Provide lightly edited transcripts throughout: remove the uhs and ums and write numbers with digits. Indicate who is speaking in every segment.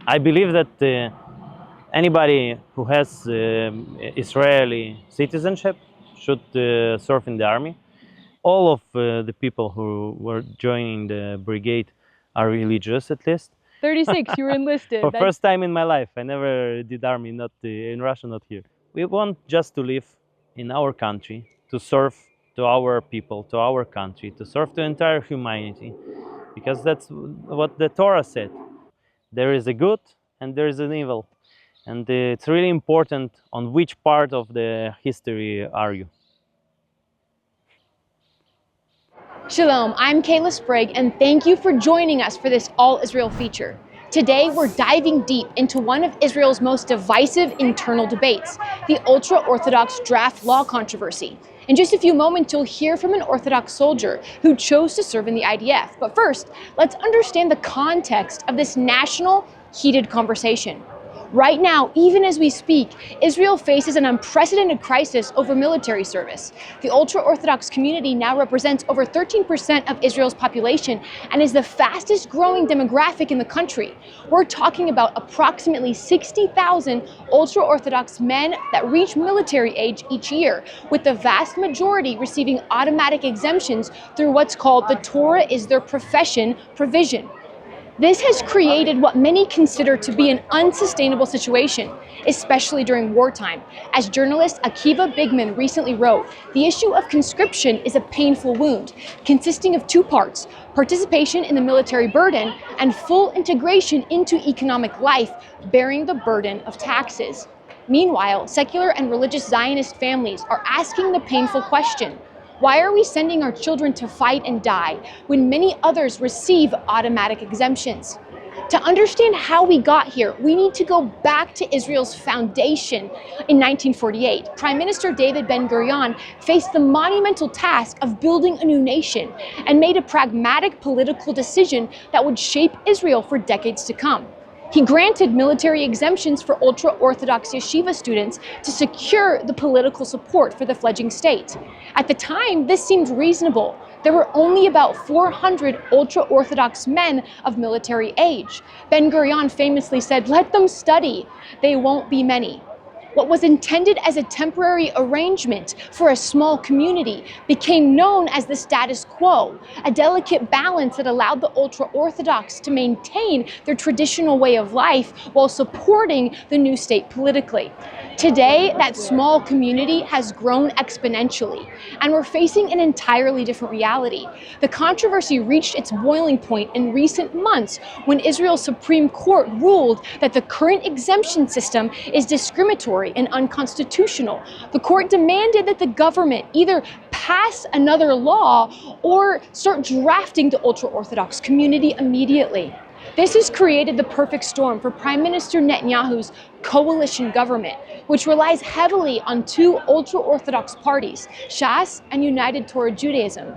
Speaker 1: I believe that anybody who has Israeli citizenship should serve in the army. All of the people who were joining the brigade are religious, at least.
Speaker 2: 36, you were enlisted.
Speaker 1: For first time in my life, I never did army, not in Russia, not here. We want just to live in our country, to serve to our people, to our country, to serve the entire humanity, because that's what the Torah said. There is a good and there is an evil, and it's really important on which part of the history are you.
Speaker 2: Shalom, I'm Kayla Sprague, and thank you for joining us for this All Israel feature. Today, we're diving deep into one of Israel's most divisive internal debates, the Ultra-Orthodox draft law controversy. In just a few moments, you'll hear from an Orthodox soldier who chose to serve in the IDF. But first, let's understand the context of this national, heated conversation. Right now, even as we speak, Israel faces an unprecedented crisis over military service. The Ultra-Orthodox community now represents over 13% of Israel's population and is the fastest growing demographic in the country. We're talking about approximately 60,000 Ultra-Orthodox men that reach military age each year, with the vast majority receiving automatic exemptions through what's called the Torah is their profession provision. This has created what many consider to be an unsustainable situation, especially during wartime. As journalist Akiva Bigman recently wrote, the issue of conscription is a painful wound, consisting of two parts: participation in the military burden and full integration into economic life, bearing the burden of taxes. Meanwhile, secular and religious Zionist families are asking the painful question: why are we sending our children to fight and die when many others receive automatic exemptions? To understand how we got here, we need to go back to Israel's foundation in 1948. Prime Minister Ben Gurion faced the monumental task of building a new nation and made a pragmatic political decision that would shape Israel for decades to come. He granted military exemptions for ultra-Orthodox yeshiva students to secure the political support for the fledgling state. At the time, this seemed reasonable. There were only about 400 ultra-Orthodox men of military age. Ben Gurion famously said, "Let them study. They won't be many." What was intended as a temporary arrangement for a small community became known as the status quo, a delicate balance that allowed the ultra-Orthodox to maintain their traditional way of life while supporting the new state politically. Today, that small community has grown exponentially, and we're facing an entirely different reality. The controversy reached its boiling point in recent months when Israel's Supreme Court ruled that the current exemption system is discriminatory and unconstitutional. The court demanded that the government either pass another law or start drafting the ultra-Orthodox community immediately. This has created the perfect storm for Prime Minister Netanyahu's coalition government, which relies heavily on two ultra-Orthodox parties, Shas and United Torah Judaism.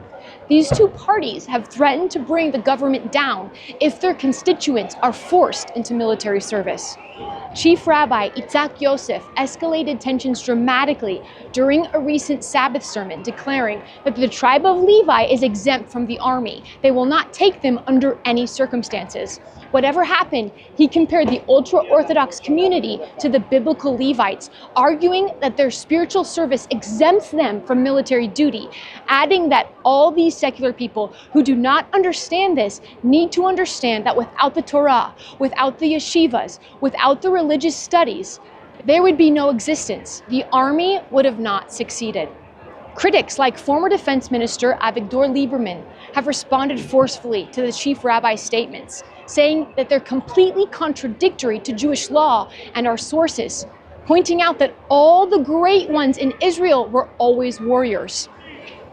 Speaker 2: These two parties have threatened to bring the government down if their constituents are forced into military service. Chief Rabbi Itzhak Yosef escalated tensions dramatically during a recent Sabbath sermon, declaring that the tribe of Levi is exempt from the army. They will not take them under any circumstances. Whatever happened, he compared the ultra-Orthodox community to the biblical Levites, arguing that their spiritual service exempts them from military duty, adding that all these secular people who do not understand this need to understand that without the Torah, without the yeshivas, without the religious studies, there would be no existence. The army would have not succeeded. Critics like former Defense Minister Avigdor Lieberman have responded forcefully to the Chief Rabbi's statements, saying that they're completely contradictory to Jewish law and our sources, pointing out that all the great ones in Israel were always warriors.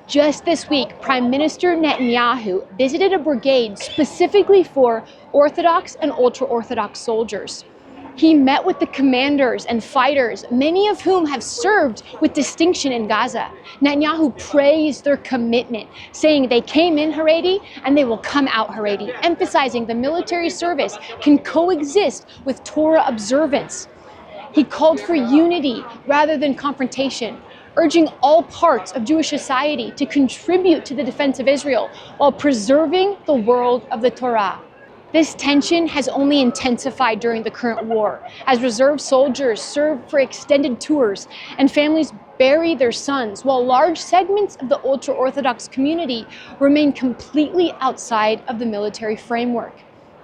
Speaker 2: Just this week, Prime Minister Netanyahu visited a brigade specifically for Orthodox and ultra-Orthodox soldiers. He met with the commanders and fighters, many of whom have served with distinction in Gaza. Netanyahu praised their commitment, saying they came in Haredi and they will come out Haredi, emphasizing the military service can coexist with Torah observance. He called for unity rather than confrontation, urging all parts of Jewish society to contribute to the defense of Israel while preserving the world of the Torah. This tension has only intensified during the current war, as reserve soldiers serve for extended tours and families bury their sons, while large segments of the ultra-Orthodox community remain completely outside of the military framework.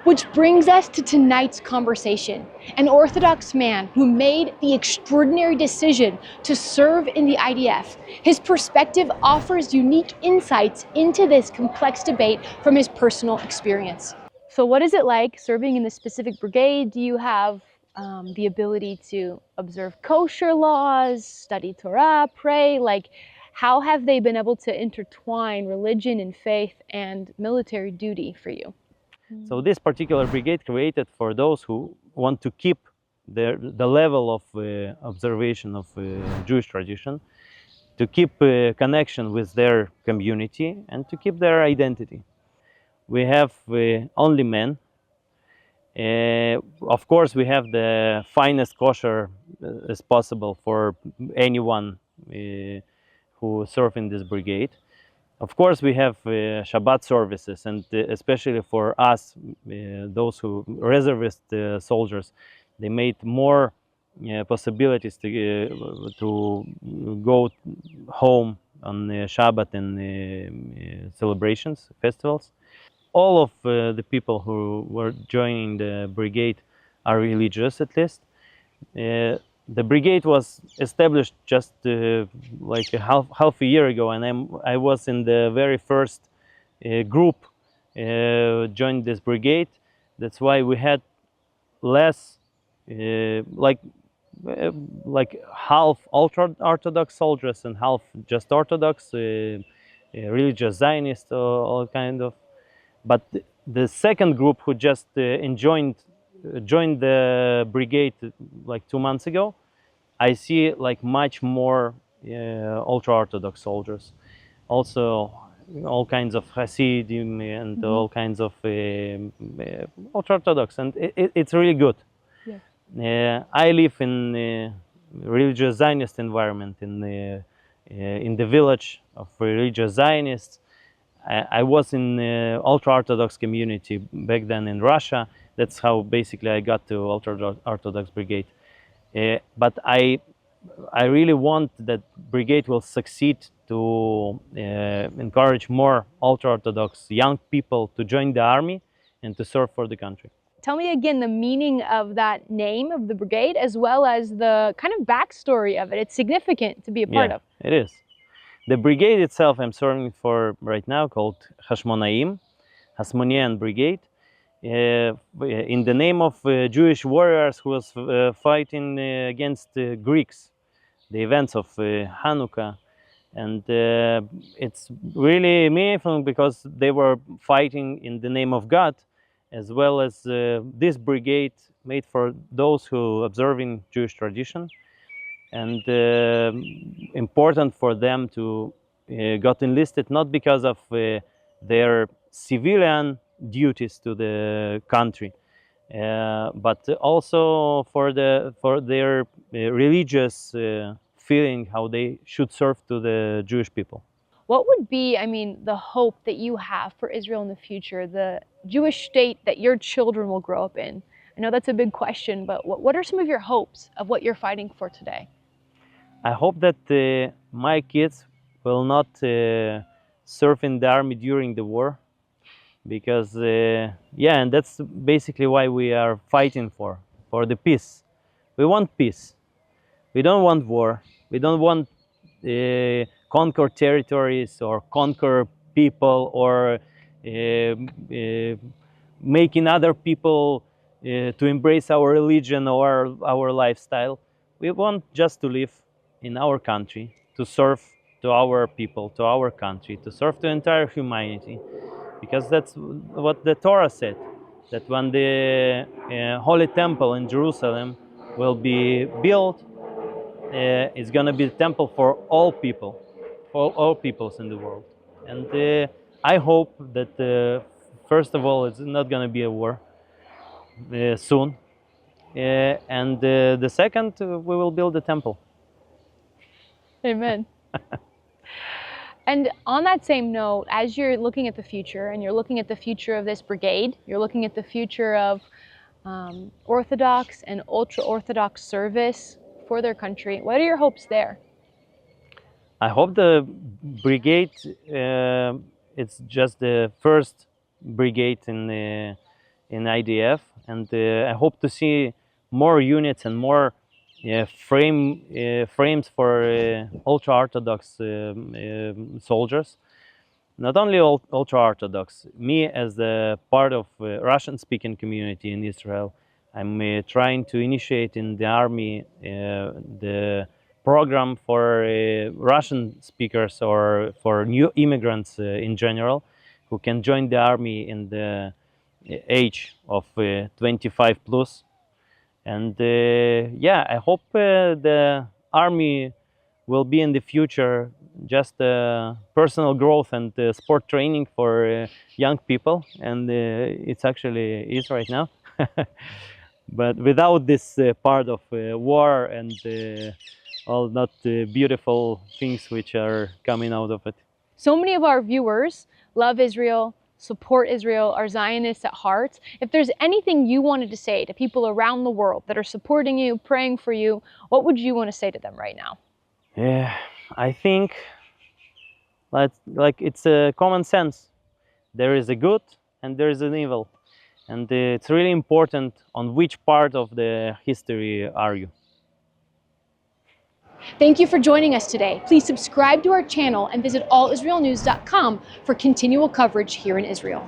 Speaker 2: Which brings us to tonight's conversation. An Orthodox man who made the extraordinary decision to serve in the IDF. His perspective offers unique insights into this complex debate from his personal experience. So what is it like serving in this specific brigade? Do you have the ability to observe kosher laws, study Torah, pray? Like, how have they been able to intertwine religion and faith and military duty for you?
Speaker 1: So this particular brigade created for those who want to keep the level of observation of Jewish tradition, to keep connection with their community, and to keep their identity. We have only men. Of course, we have the finest kosher as possible for anyone who serve in this brigade. Of course, we have Shabbat services, and especially for us, those who reservist soldiers, they made more possibilities to go home on Shabbat and celebrations, festivals. All of the people who were joining the brigade are religious, at least. The brigade was established just like half a year ago, and I was in the very first group joined this brigade. That's why we had less, like half ultra-Orthodox soldiers and half just Orthodox, religious Zionists, all kind of. But the second group who just joined the brigade like 2 months ago, I see like much more ultra-Orthodox soldiers. Also, all kinds of Hasidim and all kinds of ultra-Orthodox, and it's really good. Yeah. I live in a religious Zionist environment in the village of religious Zionists. I was in the ultra-Orthodox community back then in Russia. That's how basically I got to Ultra-Orthodox Brigade. But I really want that brigade will succeed to encourage more ultra-Orthodox young people to join the army and to serve for the country.
Speaker 2: Tell me again the meaning of that name of the brigade, as well as the kind of backstory of it. It's significant to be a part of.
Speaker 1: It is. The brigade itself I'm serving for right now, called Hashmonaim, Hasmonean Brigade, in the name of Jewish warriors who was fighting against Greeks, the events of Hanukkah. And it's really meaningful because they were fighting in the name of God, as well as this brigade made for those who observing Jewish tradition. And important for them to got enlisted not because of their civilian duties to the country, but also for their religious feeling how they should serve to the Jewish people.
Speaker 2: What would be, I mean, the hope that you have for Israel in the future, the Jewish state that your children will grow up in? I know that's a big question, but what are some of your hopes of what you're fighting for today?
Speaker 1: I hope that my kids will not serve in the army during the war, because yeah, and that's basically why we are fighting for the peace. We want peace. We don't want war. We don't want conquer territories or conquer people or making other people to embrace our religion or our lifestyle. We want just to live in our country, to serve to our people, to our country, to serve the entire humanity, because that's what the Torah said, that when the Holy Temple in Jerusalem will be built, it's going to be a temple for all people, for all peoples in the world. And I hope that, first of all, it's not going to be a war soon. And the second, we will build a temple.
Speaker 2: Amen. And on that same note, as you're looking at the future and you're looking at the future of this brigade, you're looking at the future of Orthodox and Ultra-Orthodox service for their country, what are your hopes there?
Speaker 1: I hope the brigade, it's just the first brigade in IDF, and I hope to see more units and more frames for ultra-Orthodox soldiers. Not only ultra-Orthodox, me as a part of Russian-speaking community in Israel, I'm trying to initiate in the army the program for Russian speakers or for new immigrants in general, who can join the army in the age of 25 plus. And yeah, I hope the army will be in the future just personal growth and sport training for young people, and it's actually is right now. But without this part of war and all that beautiful things which are coming out of it.
Speaker 2: So many of our viewers love Israel, support Israel, are Zionists at heart. If there's anything you wanted to say to people around the world that are supporting you, praying for you, what would you want to say to them right now?
Speaker 1: Yeah, I think like it's a common sense. There is a good and there is an evil, and it's really important on which part of the history are you.
Speaker 2: Thank you for joining us today. Please subscribe to our channel and visit allisraelnews.com for continual coverage here in Israel.